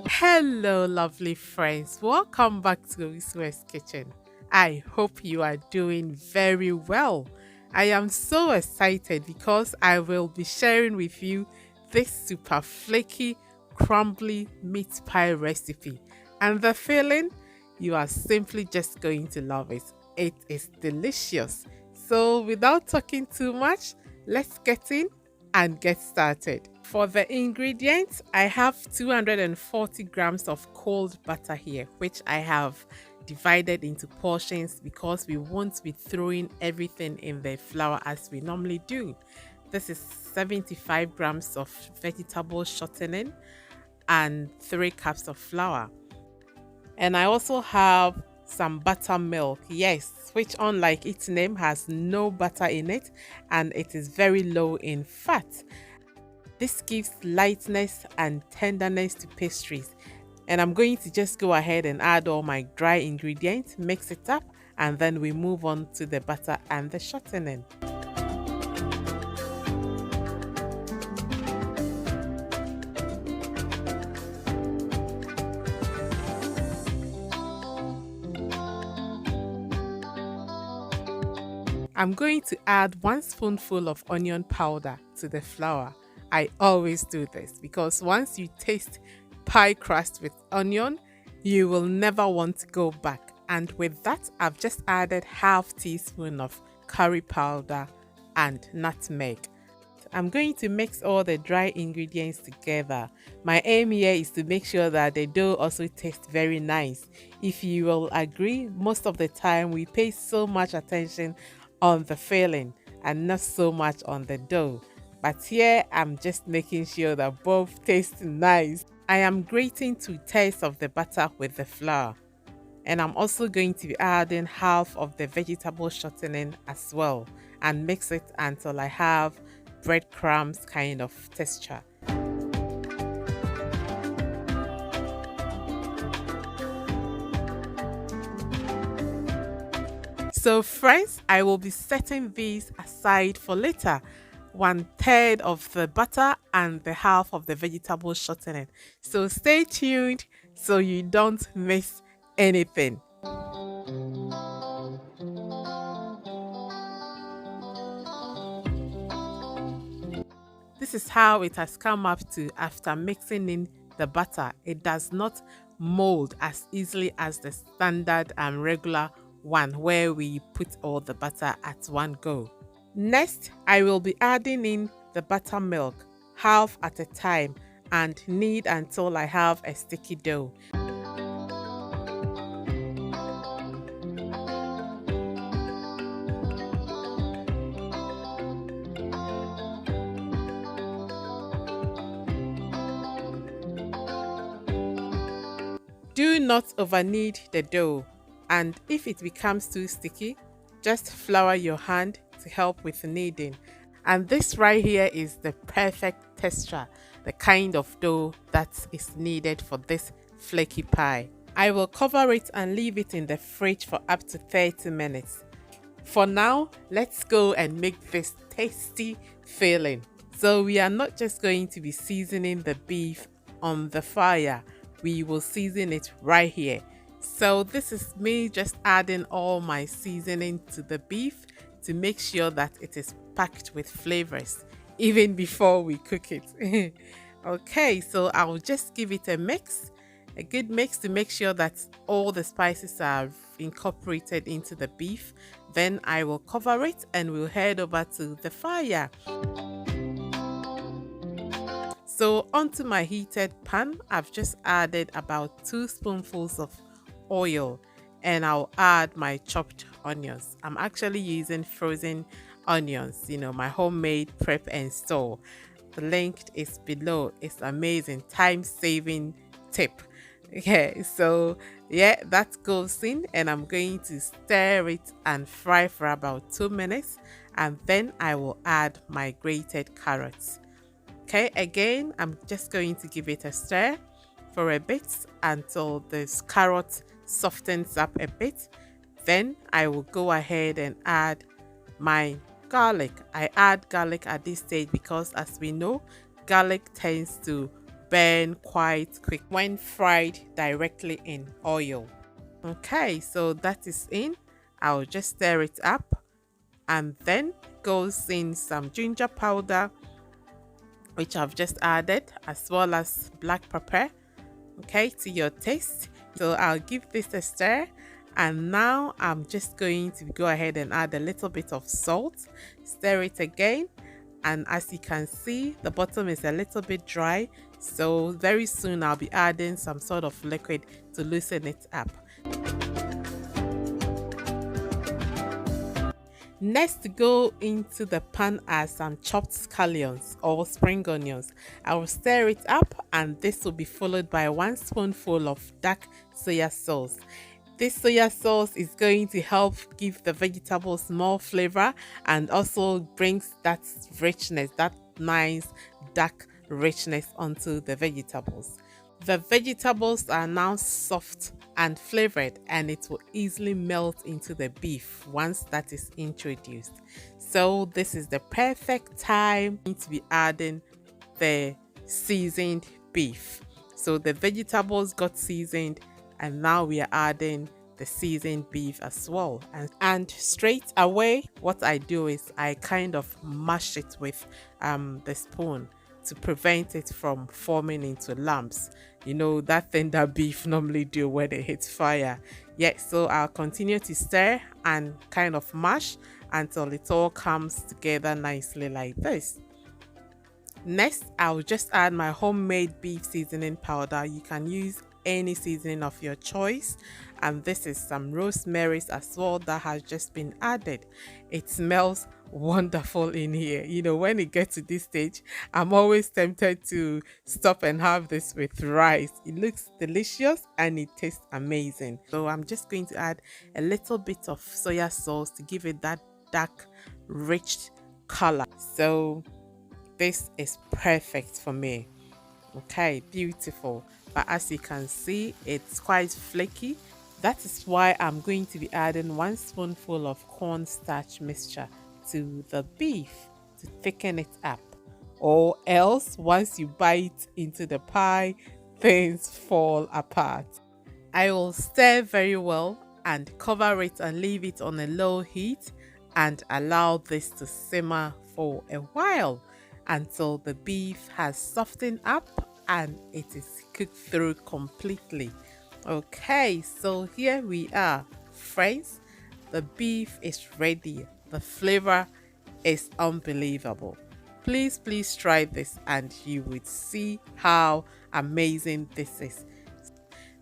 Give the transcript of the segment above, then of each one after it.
Hello, lovely friends. Welcome back to West Kitchen. I hope you are doing very well. I am so excited because I will be sharing with you this super flaky, crumbly meat pie recipe. And the feeling, you are simply just going to love it. It is delicious. So, without talking too much, let's get in and get started. For the ingredients, I have 240 grams of cold butter here, which I have divided into portions because we won't be throwing everything in the flour as we normally do. This is 75 grams of vegetable shortening and 3 cups of flour. And I also have some buttermilk, yes, which unlike its name has no butter in it and it is very low in fat. This gives lightness and tenderness to pastries. And I'm going to just go ahead and add all my dry ingredients, mix it up, and then we move on to the butter and the shortening. I'm going to add 1 spoonful of onion powder to the flour. I always do this because once you taste pie crust with onion, you will never want to go back. And with that, I've just added half teaspoon of curry powder and nutmeg. I'm going to mix all the dry ingredients together. My aim here is to make sure that the dough also tastes very nice. If you will agree, most of the time we pay so much attention on the filling and not so much on the dough. But here I'm just making sure that both taste nice. I am grating 2/3 of the butter with the flour. And I'm also going to be adding half of the vegetable shortening as well and mix it until I have breadcrumbs kind of texture. So friends, I will be setting these aside for later. 1/3 of the butter and the half of the vegetable shortening. So stay tuned so you don't miss anything. This is how it has come up to after mixing in the butter. It does not mold as easily as the standard and regular one where we put all the butter at one go. Next, I will be adding in the buttermilk, half at a time, and knead until I have a sticky dough. Do not over-knead the dough, and if it becomes too sticky, just flour your hand to help with kneading. And this right here is the perfect texture, the kind of dough that is needed for this flaky pie. I will cover it and leave it in the fridge for up to 30 minutes. For now, let's go and make this tasty filling. So we are not just going to be seasoning the beef on the fire, we will season it right here. So this is me just adding all my seasoning to the beef to make sure that it is packed with flavors even before we cook it. Okay, so I'll just give it a good mix to make sure that all the spices are incorporated into the beef. Then I will cover it and we'll head over to the fire. So onto my heated pan, I've just added about 2 spoonfuls of oil and I'll add my chopped onions. I'm actually using frozen onions, my homemade prep and store. The link is below. It's amazing, time-saving tip. Okay, so yeah, that goes in and I'm going to stir it and fry for about 2 minutes and then I will add my grated carrots. Okay, again, I'm just going to give it a stir for a bit until this carrot softens up a bit. Then I will go ahead and add my garlic. I add garlic at this stage because, as we know, garlic tends to burn quite quick when fried directly in oil. Okay, so that is in. I'll just stir it up, and then goes in some ginger powder, which I've just added, as well as black pepper, okay, to your taste. So I'll give this a stir, and now I'm just going to go ahead and add a little bit of salt, stir it again, and as you can see, the bottom is a little bit dry, so very soon I'll be adding some sort of liquid to loosen it up. Next, to go into the pan are some chopped scallions or spring onions. I will stir it up, and this will be followed by 1 spoonful of dark soya sauce. This soya sauce is going to help give the vegetables more flavor and also brings that richness, that nice dark richness onto the vegetables. The vegetables are now soft and flavored, and it will easily melt into the beef once that is introduced. So this is the perfect time to be adding the seasoned beef. So the vegetables got seasoned, and now we are adding the seasoned beef as well. And straight away, what I do is I kind of mash it with the spoon to prevent it from forming into lumps. You know, that thing that beef normally do when it hits fire. Yeah, so I'll continue to stir and kind of mash until it all comes together nicely like this. Next, I'll just add my homemade beef seasoning powder. You can use any seasoning of your choice, and this is some rosemary as well that has just been added. It smells wonderful in here. You know, when it gets to this stage, I'm always tempted to stop and have this with rice. It looks delicious and it tastes amazing. So I'm just going to add a little bit of soya sauce to give it that dark rich color. So this is perfect for me. Okay, beautiful. But as you can see, it's quite flaky. That is why I'm going to be adding 1 spoonful of cornstarch mixture to the beef to thicken it up. Or else, once you bite into the pie, things fall apart. I will stir very well and cover it and leave it on a low heat and allow this to simmer for a while until the beef has softened up and it is cooked through completely. Okay, so here we are, friends. The beef is ready. The flavor is unbelievable. Please try this and you would see how amazing this is.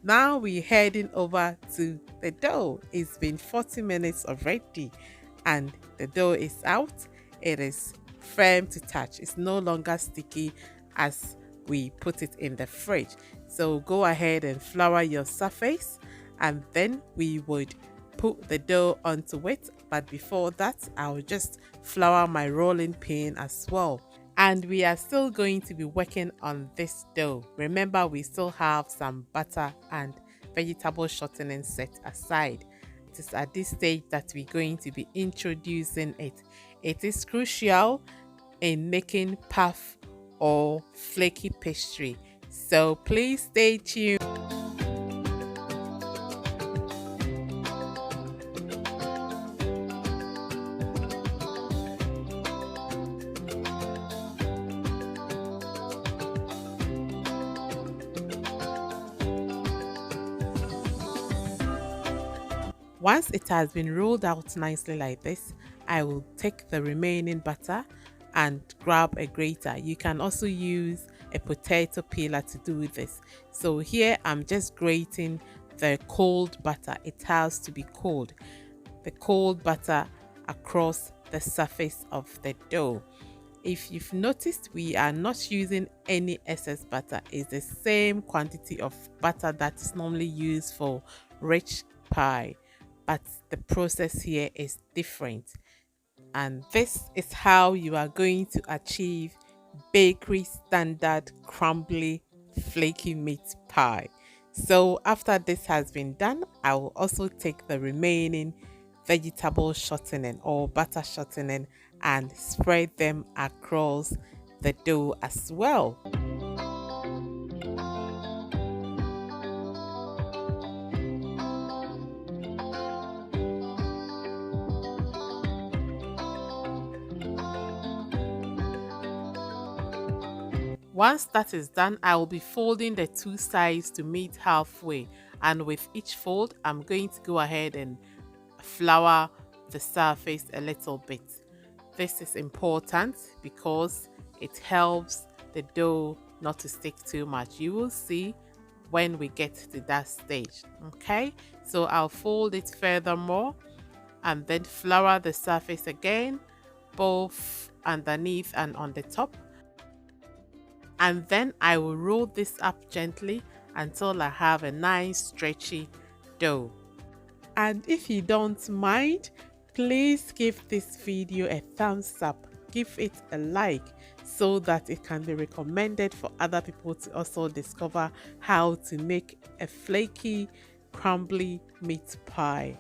Now we're heading over to the dough. It's been 40 minutes already and the dough is out. It is firm to touch. It's no longer sticky as we put it in the fridge. So go ahead and flour your surface, and then we would put the dough onto it. But before that, I'll just flour my rolling pin as well. And we are still going to be working on this dough. Remember, we still have some butter and vegetable shortening set aside. It is at this stage that we're going to be introducing it. It is crucial in making puff or flaky pastry, so please stay tuned. Once it has been rolled out nicely like this, I will take the remaining butter and grab a grater. You can also use a potato peeler to do this. So here I'm just grating the cold butter. It has to be cold. The cold butter across the surface of the dough. If you've noticed, we are not using any excess butter. It's the same quantity of butter that is normally used for rich pie, but the process here is different. And this is how you are going to achieve bakery standard crumbly flaky meat pie. So after this has been done, I will also take the remaining vegetable shortening or butter shortening and spread them across the dough as well. Once that is done, I will be folding the two sides to meet halfway, and with each fold, I'm going to go ahead and flour the surface a little bit. This is important because it helps the dough not to stick too much. You will see when we get to that stage. Okay, so I'll fold it furthermore and then flour the surface again, both underneath and on the top, and then I will roll this up gently until I have a nice stretchy dough. And if you don't mind, please give this video a thumbs up, give it a like so that it can be recommended for other people to also discover how to make a flaky, crumbly meat pie.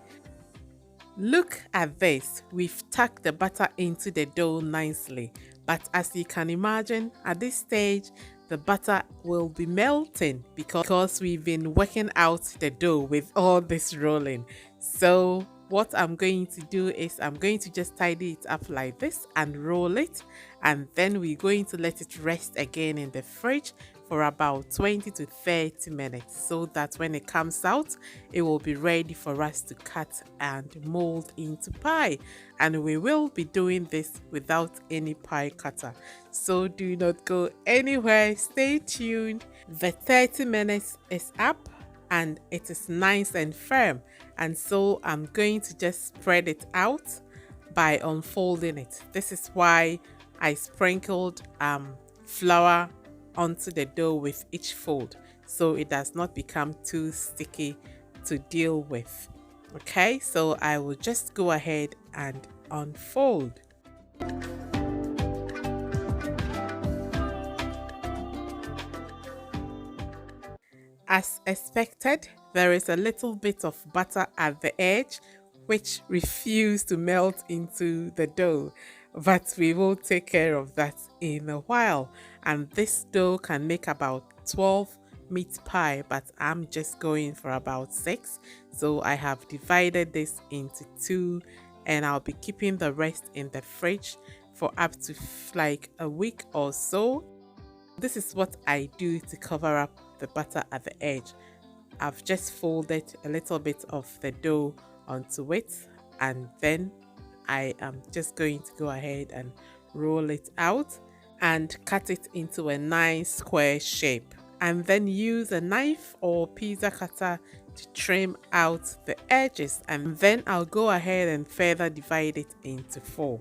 Look at this, we've tucked the butter into the dough nicely, but as you can imagine, at this stage the butter will be melting because we've been working out the dough with all this rolling. So what I'm going to do is I'm going to just tidy it up like this and roll it, and then we're going to let it rest again in the fridge for about 20 to 30 minutes so that when it comes out it will be ready for us to cut and mold into pie. And we will be doing this without any pie cutter, so do not go anywhere, stay tuned. The 30 minutes is up and it is nice and firm, and so I'm going to just spread it out by unfolding it. This is why I sprinkled flour onto the dough with each fold so it does not become too sticky to deal with. Okay, so I will just go ahead and unfold. As expected, there is a little bit of butter at the edge which refused to melt into the dough, but we will take care of that in a while. And this dough can make about 12 meat pie, but I'm just going for about 6, so I have divided this into 2 and I'll be keeping the rest in the fridge for up to like a week or so. This is what I do to cover up the butter at the edge. I've just folded a little bit of the dough onto it, and then I am just going to go ahead and roll it out and cut it into a nice square shape, and then use a knife or pizza cutter to trim out the edges, and then I'll go ahead and further divide it into 4.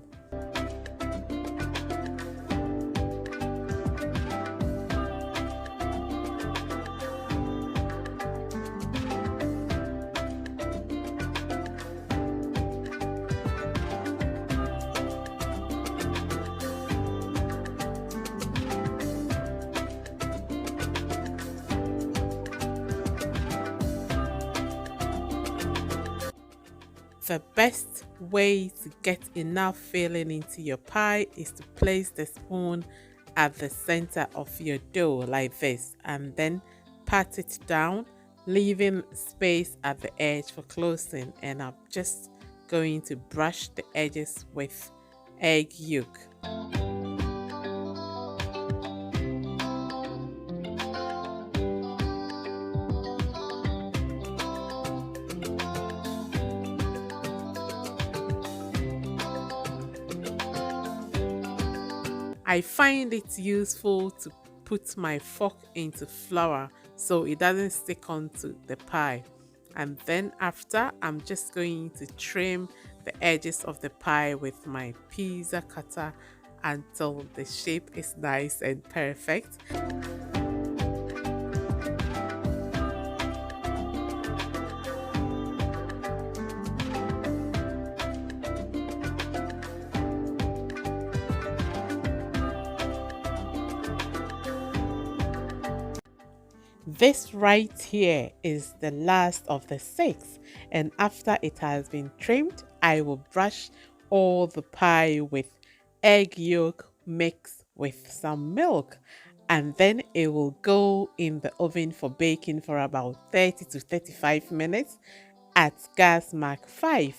The best way to get enough filling into your pie is to place the spoon at the center of your dough like this, and then pat it down, leaving space at the edge for closing. And I'm just going to brush the edges with egg yolk. I find it useful to put my fork into flour so it doesn't stick onto the pie. And then after, I'm just going to trim the edges of the pie with my pizza cutter until the shape is nice and perfect. This right here is the last of the 6, and after it has been trimmed, I will brush all the pie with egg yolk mixed with some milk, and then it will go in the oven for baking for about 30 to 35 minutes at gas mark 5.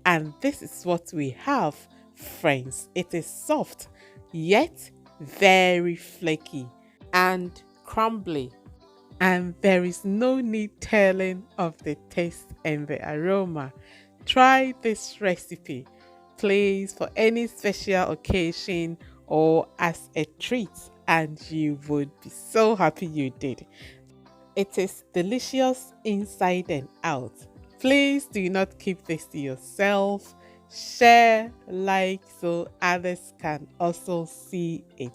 And this is what we have, friends. It is soft yet very flaky and crumbly, and there is no need telling of the taste and the aroma. Try this recipe, please, for any special occasion or as a treat, and you would be so happy you did. It is delicious inside and out. Please do not keep this to yourself. Share, like, so others can also see it.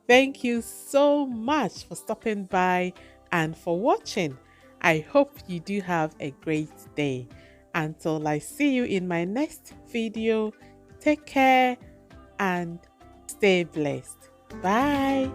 Thank you so much for stopping by and for watching. I hope you do have a great day. Until I see you in my next video, take care and stay blessed. Bye.